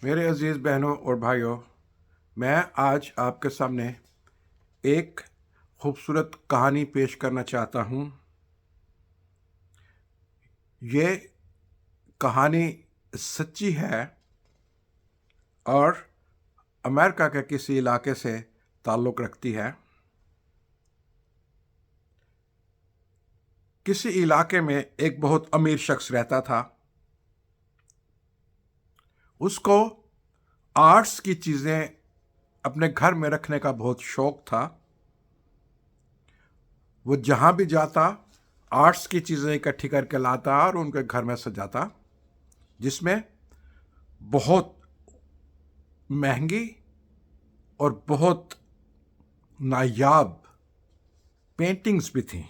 मेरे अजीज़ बहनों और भाइयों, मैं आज आपके सामने एक खूबसूरत कहानी पेश करना चाहता हूँ। ये कहानी सच्ची है और अमेरिका के किसी इलाके से ताल्लुक़ रखती है। किसी इलाके में एक बहुत अमीर शख्स रहता था। उसको आर्ट्स की चीज़ें अपने घर में रखने का बहुत शौक़ था। वो जहाँ भी जाता आर्ट्स की चीज़ें इकट्ठी करके लाता और उनके घर में सजाता, जिसमें बहुत महंगी और बहुत नायाब पेंटिंग्स भी थीं,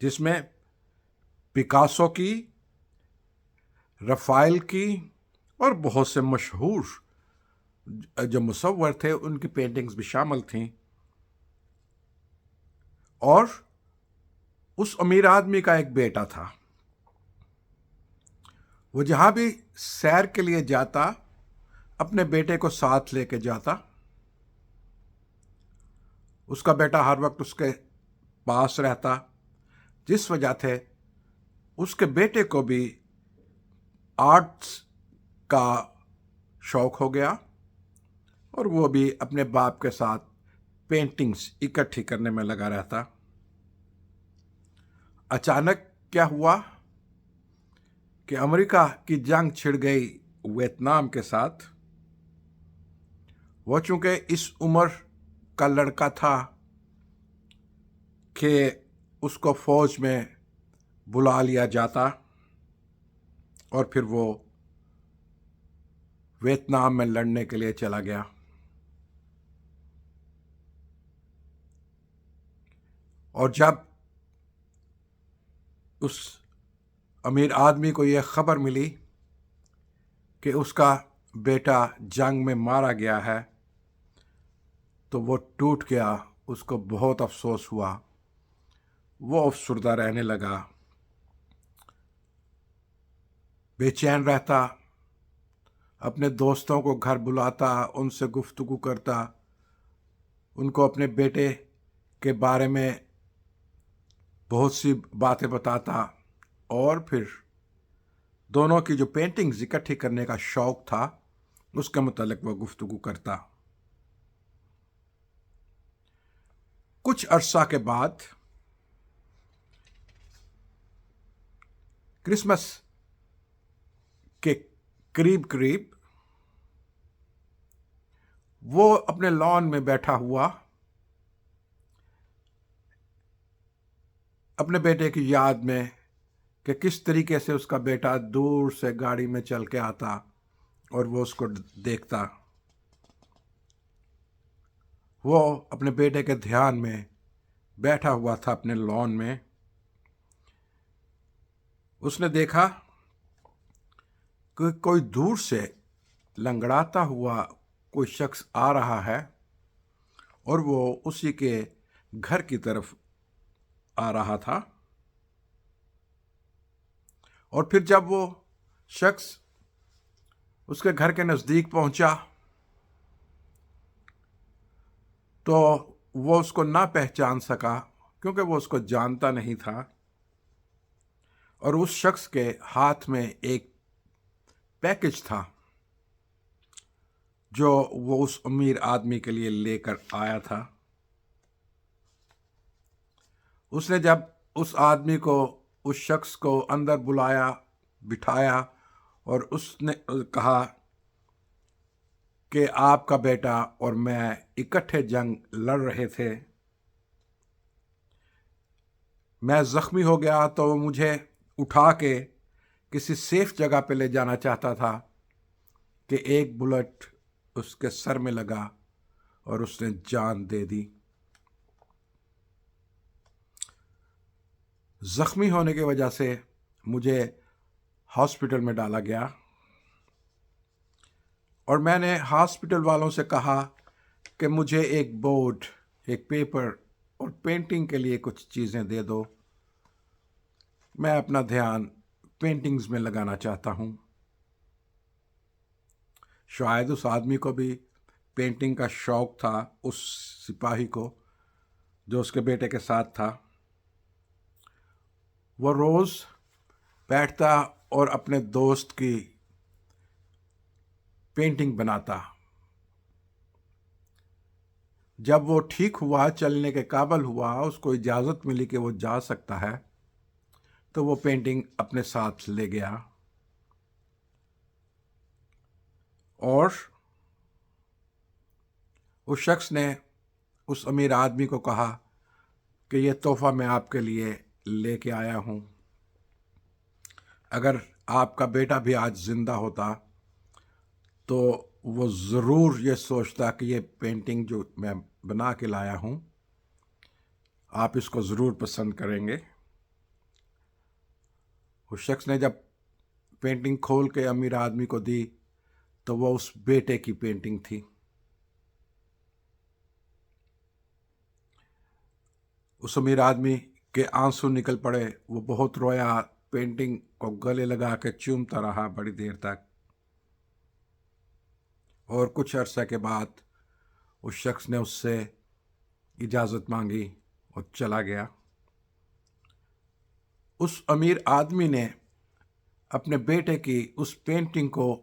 जिसमें पिकासो की, रफ़ाएल की और बहुत से मशहूर जो मुसव्वर थे उनकी पेंटिंग्स भी शामिल थीं। और उस अमीर आदमी का एक बेटा था। वो जहाँ भी सैर के लिए जाता अपने बेटे को साथ लेके जाता। उसका बेटा हर वक्त उसके पास रहता, जिस वजह से उसके बेटे को भी आर्ट्स का शौक़ हो गया और वो भी अपने बाप के साथ पेंटिंग्स इकट्ठी करने में लगा रहता। अचानक क्या हुआ कि अमेरिका की जंग छिड़ गई वियतनाम के साथ। वो चूंकि इस उम्र का लड़का था कि उसको फौज में बुला लिया जाता और फिर वो वियतनाम में लड़ने के लिए चला गया। और जब उस अमीर आदमी को यह खबर मिली कि उसका बेटा जंग में मारा गया है, तो वो टूट गया। उसको बहुत अफसोस हुआ। वो अफसुर्दा रहने लगा, बेचैन रहता, अपने दोस्तों को घर बुलाता, उनसे गुफ्तगू करता, उनको अपने बेटे के बारे में बहुत सी बातें बताता और फिर दोनों की जो पेंटिंग्स इकट्ठी करने का शौक़ था उसके मुतालिक वह गुफ्तगू करता। कुछ अरसा के बाद क्रिसमस के करीब करीब वो अपने लॉन में बैठा हुआ अपने बेटे की याद में कि किस तरीके से उसका बेटा दूर से गाड़ी में चल के आता और वो उसको देखता। वो अपने बेटे के ध्यान में बैठा हुआ था अपने लॉन में। उसने देखा कि कोई दूर से लंगड़ाता हुआ कोई शख्स आ रहा है और वो उसी के घर की तरफ आ रहा था। और फिर जब वो शख्स उसके घर के नज़दीक पहुंचा तो वो उसको ना पहचान सका, क्योंकि वो उसको जानता नहीं था। और उस शख्स के हाथ में एक पैकेज था जो वो उस अमीर आदमी के लिए लेकर आया था। उसने जब उस आदमी को, उस शख्स को अंदर बुलाया, बिठाया और उसने कहा कि आपका बेटा और मैं इकट्ठे जंग लड़ रहे थे, मैं ज़ख्मी हो गया तो वो मुझे उठा के किसी सेफ जगह पे ले जाना चाहता था कि एक बुलेट उसके सर में लगा और उसने जान दे दी। ज़ख्मी होने की वजह से मुझे हॉस्पिटल में डाला गया और मैंने हॉस्पिटल वालों से कहा कि मुझे एक बोर्ड, एक पेपर और पेंटिंग के लिए कुछ चीज़ें दे दो। मैं अपना ध्यान पेंटिंग्स में लगाना चाहता हूँ। शायद उस आदमी को भी पेंटिंग का शौक़ था, उस सिपाही को जो उसके बेटे के साथ था। वो रोज़ बैठता और अपने दोस्त की पेंटिंग बनाता। जब वो ठीक हुआ, चलने के काबिल हुआ, उसको इजाज़त मिली कि वो जा सकता है, तो वो पेंटिंग अपने साथ ले गया और उस शख्स ने उस अमीर आदमी को कहा कि ये तोहफ़ा मैं आपके लिए लेके आया हूँ। अगर आपका बेटा भी आज ज़िंदा होता तो वो ज़रूर ये सोचता कि ये पेंटिंग जो मैं बना के लाया हूँ, आप इसको ज़रूर पसंद करेंगे। उस शख्स ने जब पेंटिंग खोल के अमीर आदमी को दी तो वो उस बेटे की पेंटिंग थी। उस अमीर आदमी के आंसू निकल पड़े, वो बहुत रोया, पेंटिंग को गले लगा के चूमता रहा बड़ी देर तक। और कुछ अरसे के बाद उस शख्स ने उससे इजाज़त मांगी और चला गया। उस अमीर आदमी ने अपने बेटे की उस पेंटिंग को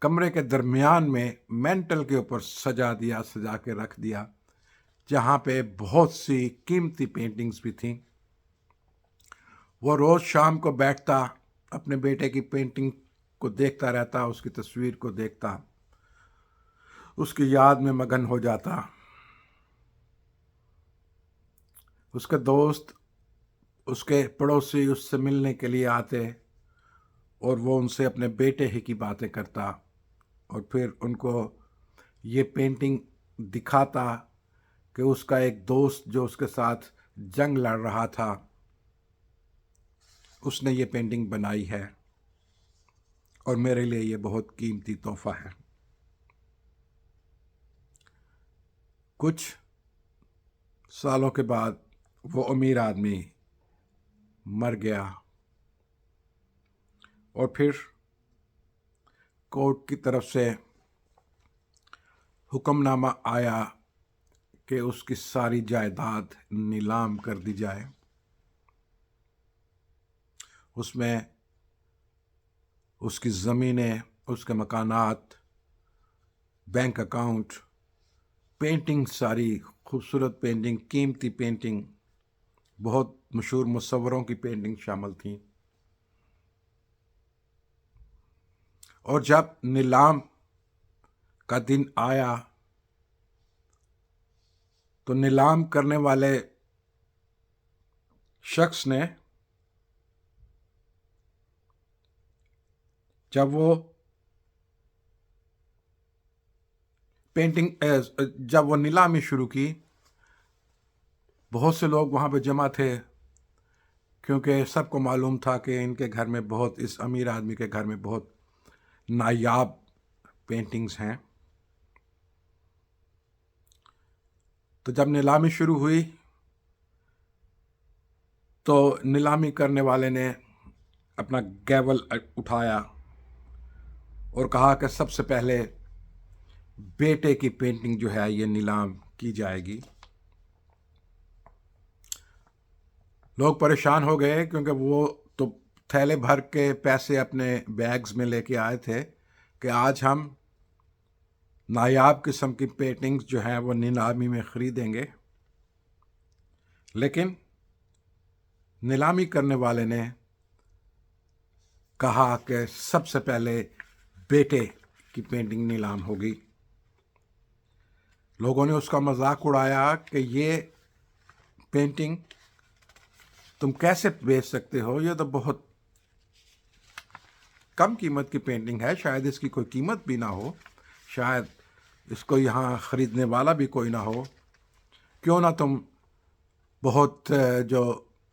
कमरे के दरमियान में मेंटल के ऊपर सजा दिया, सजा के रख दिया, जहाँ पे बहुत सी कीमती पेंटिंग्स भी थीं। वो रोज़ शाम को बैठता, अपने बेटे की पेंटिंग को देखता रहता, उसकी तस्वीर को देखता, उसकी याद में मगन हो जाता। उसके दोस्त, उसके पड़ोसी उससे मिलने के लिए आते और वो उनसे अपने बेटे ही की बातें करता और फिर उनको ये पेंटिंग दिखाता कि उसका एक दोस्त जो उसके साथ जंग लड़ रहा था, उसने ये पेंटिंग बनाई है और मेरे लिए ये बहुत कीमती तोहफ़ा है। कुछ सालों के बाद वो अमीर आदमी मर गया और फिर कोर्ट की तरफ से हुक्मनामा आया कि उसकी सारी जायदाद नीलाम कर दी जाए। उसमें उसकी ज़मीनें, उसके मकानात, बैंक अकाउंट, पेंटिंग, सारी खूबसूरत पेंटिंग, कीमती पेंटिंग, बहुत मशहूर मुसव्वरों की पेंटिंग शामिल थी। और जब नीलाम का दिन आया तो नीलाम करने वाले शख्स ने, जब वो पेंटिंग जब वो नीलामी शुरू की, बहुत से लोग वहाँ पे जमा थे क्योंकि सबको मालूम था कि इनके घर में बहुत, इस अमीर आदमी के घर में बहुत नायाब पेंटिंग्स हैं। तो जब नीलामी शुरू हुई तो नीलामी करने वाले ने अपना गैवल उठाया और कहा कि सबसे पहले बेटे की पेंटिंग जो है ये नीलाम की जाएगी। लोग परेशान हो गए क्योंकि वो तो थैले भर के पैसे अपने बैग्स में लेके आए थे कि आज हम नायाब किस्म की पेंटिंग्स जो हैं वो नीलामी में ख़रीदेंगे। लेकिन नीलामी करने वाले ने कहा कि सबसे पहले बेटे की पेंटिंग नीलाम होगी। लोगों ने उसका मजाक उड़ाया कि ये पेंटिंग तुम कैसे बेच सकते हो, ये तो बहुत कम कीमत की पेंटिंग है, शायद इसकी कोई कीमत भी ना हो, शायद इसको यहाँ ख़रीदने वाला भी कोई ना हो। क्यों ना तुम बहुत जो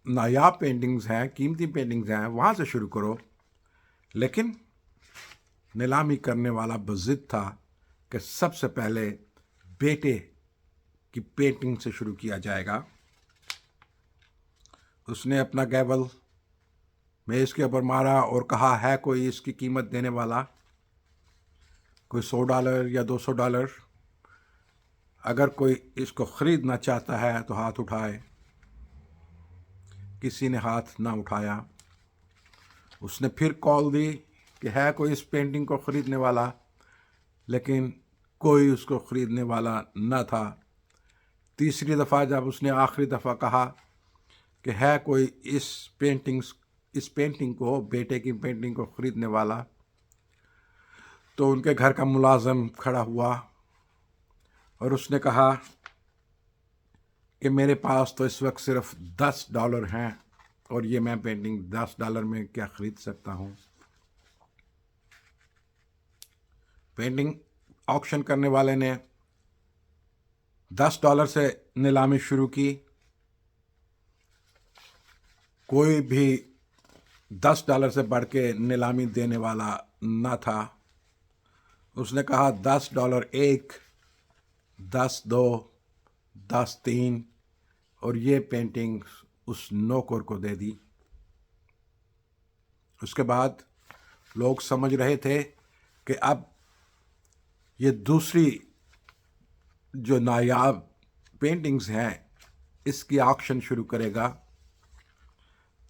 नायाब पेंटिंग्स हैं, कीमती पेंटिंग्स हैं, वहाँ से शुरू करो। लेकिन नीलामी करने वाला बज़िद था कि सबसे पहले बेटे की पेंटिंग से शुरू किया जाएगा। उसने अपना गैवल मेज़ के ऊपर मारा और कहा, है कोई इसकी कीमत देने वाला? कोई $100 या $200। अगर कोई इसको ख़रीदना चाहता है तो हाथ उठाए। किसी ने हाथ ना उठाया। उसने फिर कॉल दी कि है कोई इस पेंटिंग को ख़रीदने वाला, लेकिन कोई उसको ख़रीदने वाला न था। तीसरी दफ़ा जब उसने आखिरी दफ़ा कहा कि है कोई इस पेंटिंग को, बेटे की पेंटिंग को ख़रीदने वाला, तो उनके घर का मुलाज़िम खड़ा हुआ और उसने कहा कि मेरे पास तो इस वक्त सिर्फ $10 हैं और ये मैं पेंटिंग $10 में क्या ख़रीद सकता हूँ। पेंटिंग ऑक्शन करने वाले ने $10 से नीलामी शुरू की। कोई भी $10 से बढ़ के नीलामी देने वाला न था। उसने कहा $10 एक, 10 दो, 10 तीन, और ये पेंटिंग उस नौकर को दे दी। उसके बाद लोग समझ रहे थे कि अब ये दूसरी जो नायाब पेंटिंग्स हैं इसकी ऑक्शन शुरू करेगा।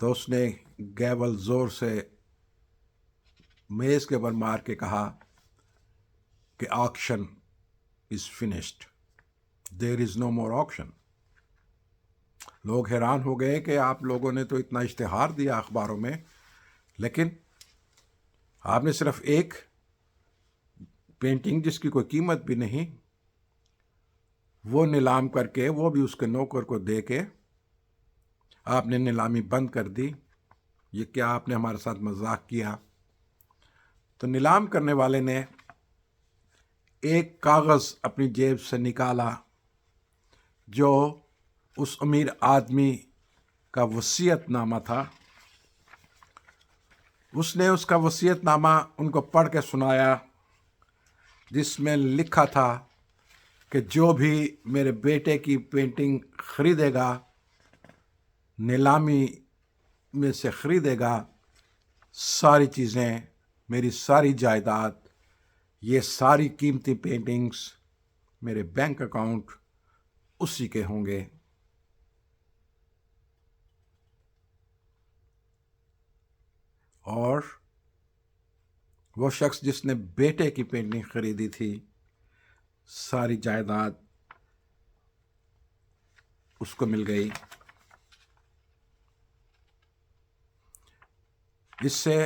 तो उसने गैवल ज़ोर से मेज़ के ऊपर मार के कहा कि auction is finished, there is no more auction. लोग हैरान हो गए कि आप लोगों ने तो इतना इश्तिहार दिया अखबारों में, लेकिन आपने सिर्फ एक पेंटिंग जिसकी कोई कीमत भी नहीं, वो नीलाम करके, वो भी उसके नौकर को दे के आपने नीलामी बंद कर दी। ये क्या आपने हमारे साथ मजाक किया? तो नीलाम करने वाले ने एक कागज़ अपनी जेब से निकाला जो उस अमीर आदमी का वसीयतनामा था। उसने उसका वसीयतनामा उनको पढ़ के सुनाया, जिसमें लिखा था कि जो भी मेरे बेटे की पेंटिंग ख़रीदेगा, नीलामी में से ख़रीदेगा, सारी चीज़ें, मेरी सारी जायदाद, ये सारी कीमती पेंटिंग्स, मेरे बैंक अकाउंट उसी के होंगे। और वो शख्स जिसने बेटे की पेंटिंग ख़रीदी थी, सारी जायदाद उसको मिल गई। इससे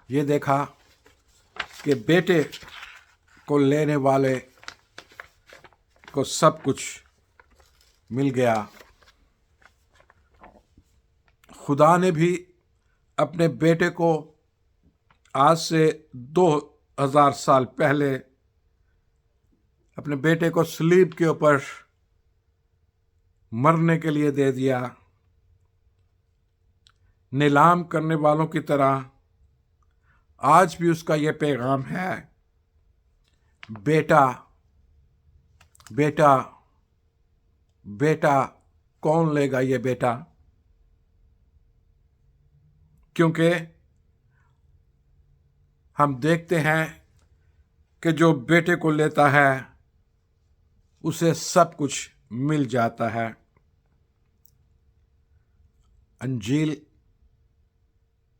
ये देखा कि बेटे को लेने वाले को सब कुछ मिल गया। खुदा ने भी अपने बेटे को आज से 2000 साल पहले अपने बेटे को सलीब के ऊपर मरने के लिए दे दिया। नीलाम करने वालों की तरह आज भी उसका ये पैगाम है, बेटा बेटा बेटा, कौन लेगा ये बेटा? क्योंकि हम देखते हैं कि जो बेटे को लेता है उसे सब कुछ मिल जाता है। अंजील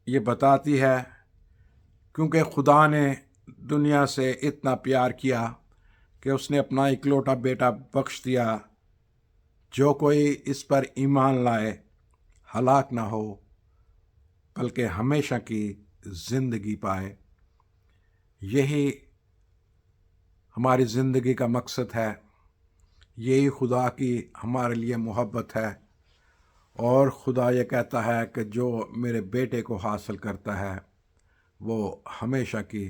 ये बताती है, क्योंकि खुदा ने दुनिया से इतना प्यार किया कि उसने अपना इकलौता बेटा बख्श दिया, जो कोई इस पर ईमान लाए हलाक ना हो बल्कि हमेशा की ज़िंदगी पाए। यही हमारी ज़िंदगी का मकसद है, यही खुदा की हमारे लिए मोहब्बत है। और खुदा ये कहता है कि जो मेरे बेटे को हासिल करता है वो हमेशा की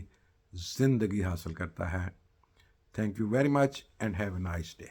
ज़िंदगी हासिल करता है। Thank you very much and have a nice day.